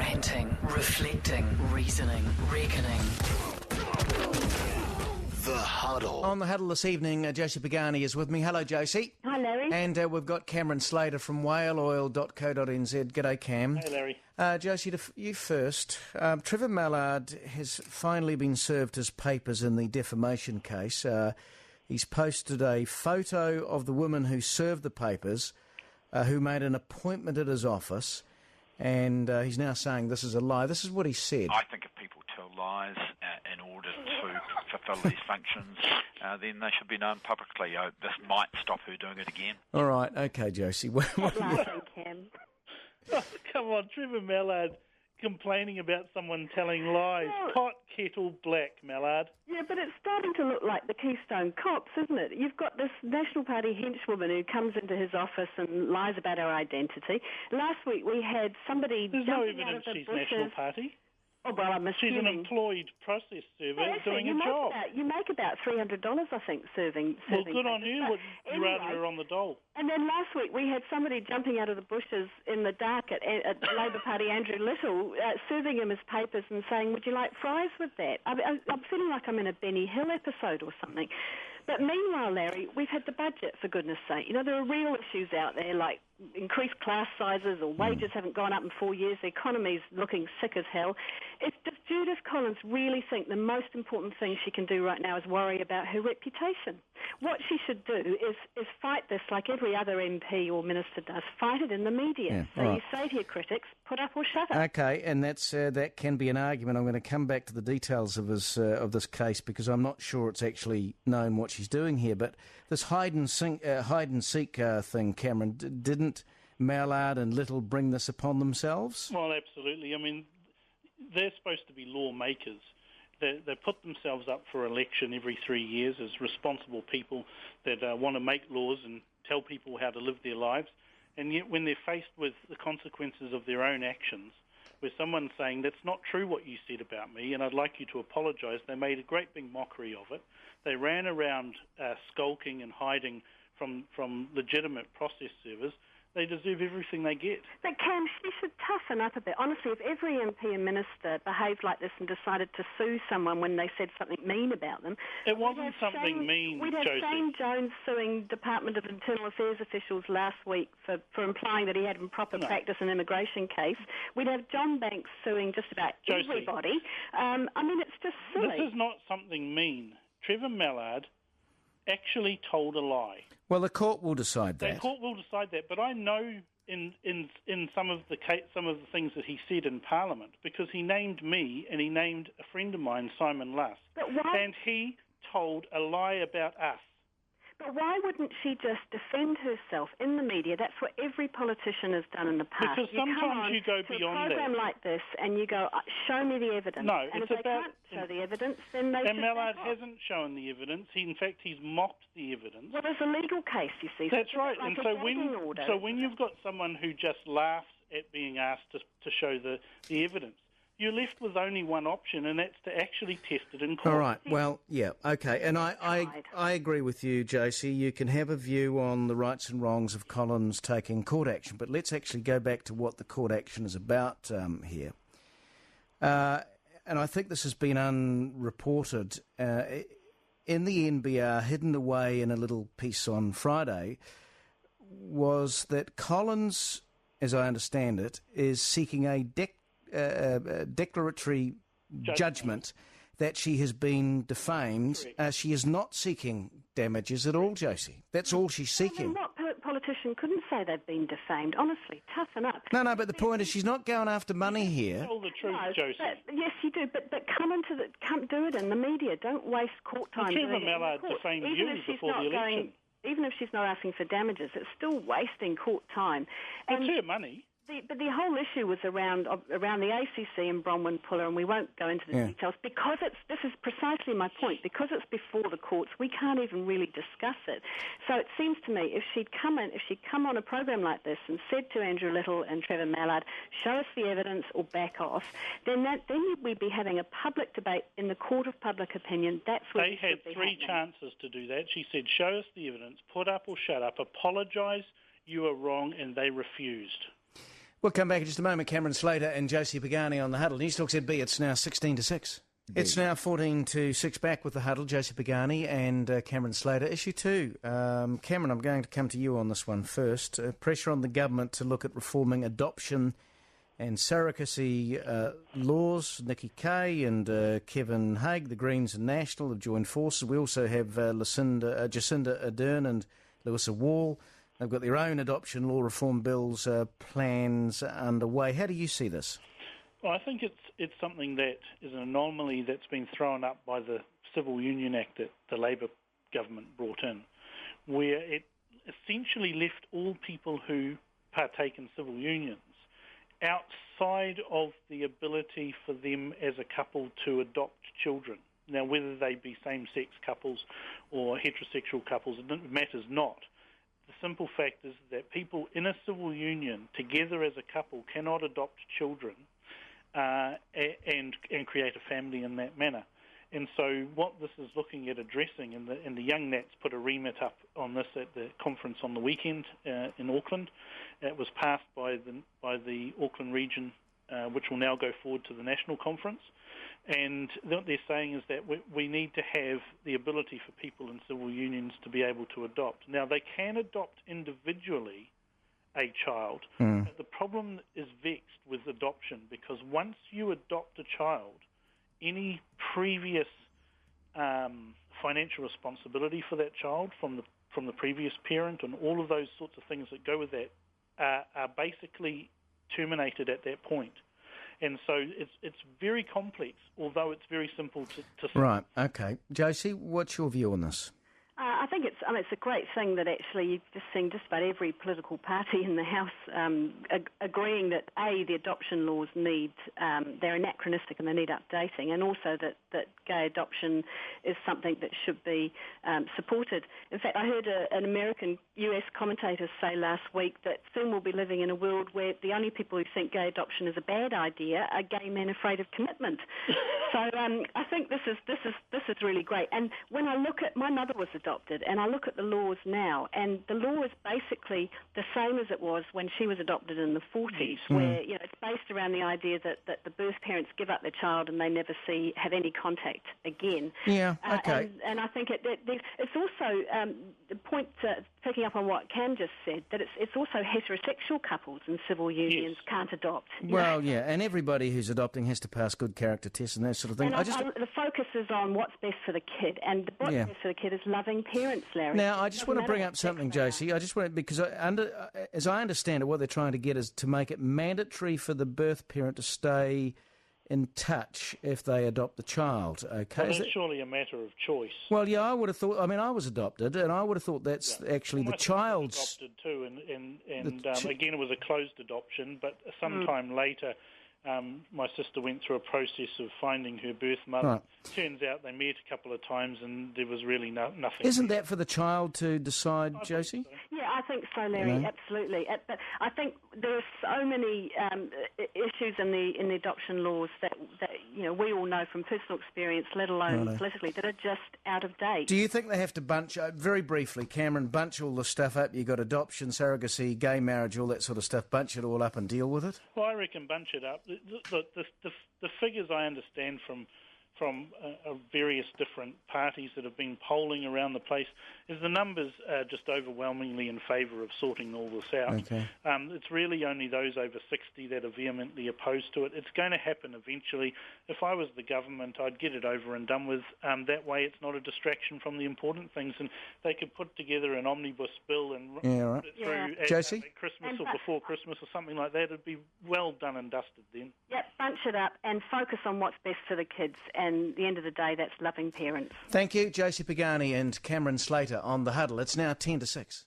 Ranting, reflecting, reasoning, reckoning. The Huddle. On the Huddle this evening, Josie Pagani is with me. Hello, Josie. Hi, Larry. And we've got Cameron Slater from whaleoil.co.nz. G'day, Cam. Hey, Larry. Josie, you first. Trevor Mallard has finally been served his papers in the defamation case. He's posted a photo of the woman who served the papers, who made an appointment at his office, and he's now saying this is a lie. This is what he said. I think if people tell lies in order to fulfil these functions, then they should be known publicly. This might stop her doing it again. All right, okay, Josie. Laughing, Cam. Oh, come on, Trevor Mallard complaining about someone telling lies. Well, Pot, kettle, black, Mallard. Yeah, but it's starting to look like the Keystone Cops, isn't it? You've got this National Party henchwoman who comes into his office and lies about her identity. Last week we had somebody There's no jumping out of evidence the she's bushes. National Party. Oh, well, I'm She's an assuming. employed process server Actually, doing you a make job. you make about $300, I think, serving. Well, good on you. papers. Would But you rather anyway, her on the dole? And then last week we had somebody jumping out of the bushes in the dark at Labor Party Andrew Little, serving him his papers and saying, would you like fries with that? I'm feeling like I'm in a Benny Hill episode or something. But meanwhile, Larry, we've had the budget, for goodness sake. You know, there are real issues out there like increased class sizes or wages haven't gone up in 4 years. The economy's looking sick as hell. Does Judith Collins really think the most important thing she can do right now is worry about her reputation? What she should do is fight this like every other MP or minister does. Fight it in the media. Yeah, So right. you say to your critics, put up or shut up. Okay, and that can be an argument. I'm going to come back to the details of this case because I'm not sure it's actually known what she's doing here. But this hide and seek thing, Cameron, didn't Mallard and Little bring this upon themselves? Well, absolutely. I mean, they're supposed to be lawmakers. They put themselves up for election every 3 years as responsible people that want to make laws and tell people how to live their lives. And yet when they're faced with the consequences of their own actions, where someone's saying, that's not true what you said about me and I'd like you to apologise, they made a great big mockery of it. They ran around skulking and hiding from legitimate process servers. They deserve everything they get. But Cam, she should toughen up a bit. Honestly, if every MP and minister behaved like this and decided to sue someone when they said something mean about them... It wasn't something mean, We'd have Josie. Shane Jones suing Department of Internal Affairs officials last week for implying that he had improper practice in an immigration case. We'd have John Banks suing just about Josie. everybody. I mean, it's just silly. This is not something mean. Trevor Mallard actually told a lie. Well, the court will decide The that. court will decide that, but I know in some of the things that he said in Parliament, because he named me and he named a friend of mine, Simon Lusk, But why? and he told a lie about us. But why wouldn't she just defend herself in the media? That's what every politician has done in the past. Because you come sometimes on you go to beyond a program that. like this and you go, show me the evidence. No, and it's if they about- can't show the evidence, then they And should Mallard back off. hasn't shown the evidence. In fact, he's mocked the evidence. Well, there's a legal case, you see. So That's it's a right. bit And like so a gagging order. when you've got someone who just laughs at being asked to show the evidence, you're left with only one option, and that's to actually test it in court. All right, well, yeah, okay. And I agree with you, Josie. You can have a view on the rights and wrongs of Collins taking court action, but let's actually go back to what the court action is about here. And I think this has been unreported. In the NBR, hidden away in a little piece on Friday, was that Collins, as I understand it, is seeking a declaratory judgment that she has been defamed. She is not seeking damages at all, Josie. That's all she's I mean, seeking. what politician couldn't say they've been defamed? Honestly, toughen up. No, but the point is she's not going after money here. Tell the truth, No, Josie. yes, you do, but come do it in the media. Don't waste court time. Trevor doing it in the Mallard court. defamed Even you if she's before not the election. Even if she's not asking for damages, it's still wasting court time. It's her money. But the whole issue was around the ACC and Bronwyn Puller, and we won't go into the details because this is precisely my point. Because it's before the courts, we can't even really discuss it. So it seems to me if she'd come on a program like this and said to Andrew Little and Trevor Mallard, show us the evidence or back off, then we'd be having a public debate in the court of public opinion. That's where They had three chances to do that. She said, show us the evidence, put up or shut up, apologise, you are wrong, and they refused. We'll come back in just a moment. Cameron Slater and Josie Pagani on the Huddle. NewstalkZB, it's now 16 to 6. It's now 14 to 6 back with the Huddle. Josie Pagani and Cameron Slater. Issue 2. Cameron, I'm going to come to you on this one first. Pressure on the government to look at reforming adoption and surrogacy laws. Nikki Kay and Kevin Haig, the Greens and National, have joined forces. We also have Jacinda Ardern and Lewisa Wall. They've got their own adoption law reform bills plans underway. How do you see this? Well, I think it's something that is an anomaly that's been thrown up by the Civil Union Act that the Labour government brought in, where it essentially left all people who partake in civil unions outside of the ability for them as a couple to adopt children. Now, whether they be same-sex couples or heterosexual couples, it matters not. The simple fact is that people in a civil union together as a couple cannot adopt children and create a family in that manner. And so what this is looking at addressing, and the Young Nats put a remit up on this at the conference on the weekend in Auckland. It was passed by the Auckland region, which will now go forward to the national conference. And what they're saying is that we need to have the ability for people in civil unions to be able to adopt. Now, they can adopt individually a child, but the problem is vexed with adoption, because once you adopt a child, any previous financial responsibility for that child from the previous parent and all of those sorts of things that go with that are basically terminated at that point. And so it's very complex, although it's very simple to see. Right, okay. Josie, what's your view on this? I think it's a great thing that actually you've just seen just about every political party in the House agreeing that, A, the adoption laws they're anachronistic and they need updating, and also that gay adoption is something that should be supported. In fact, I heard an American US commentator say last week that soon we'll be living in a world where the only people who think gay adoption is a bad idea are gay men afraid of commitment. So I think this is really great. And when I look at, my mother was adopted, and I look at the laws now, and the law is basically the same as it was when she was adopted in the 40s, where it's based around the idea that the birth parents give up their child and they never have any contact again. Yeah, okay. And I think it's also the point, picking up on what Cam just said, that it's also heterosexual couples in civil unions can't adopt. Well, yeah, and everybody who's adopting has to pass good character tests and that sort of thing. And the focus is on what's best for the kid, and what's best for the kid is loving parents, Larry. Now, I just want to bring up something, Josie. Because as I understand it, what they're trying to get is to make it mandatory for the birth parent to stay in touch if they adopt the child. Okay, well, that's surely a matter of choice. Well, yeah, I would have thought. I mean, I was adopted, and I would have thought that's actually the child's. Was adopted too, and again, it was a closed adoption, but sometime later. My sister went through a process of finding her birth mother. Right. Turns out they met a couple of times and there was really nothing. Isn't that for the child to decide, Josie? Yeah, I think so, Larry, absolutely. But I think there are so many issues in the adoption laws that we all know from personal experience, let alone politically, that are just out of date. Do you think they have to bunch, very briefly, Cameron, bunch all the stuff up? You've got adoption, surrogacy, gay marriage, all that sort of stuff, bunch it all up and deal with it? Well, I reckon bunch it up. The figures I understand from various different parties that have been polling around the place is the numbers are just overwhelmingly in favour of sorting all this out. Okay. It's really only those over 60 that are vehemently opposed to it. It's going to happen eventually. If I was the government, I'd get it over and done with. That way it's not a distraction from the important things, and they could put together an omnibus bill and put it through at Christmas or before Christmas or something like that. It'd be well done and dusted then. Yep, bunch it up and focus on what's best for the kids, and at the end of the day, that's loving parents. Thank you, Josie Pagani and Cameron Slater on The Huddle. It's now 10 to 6.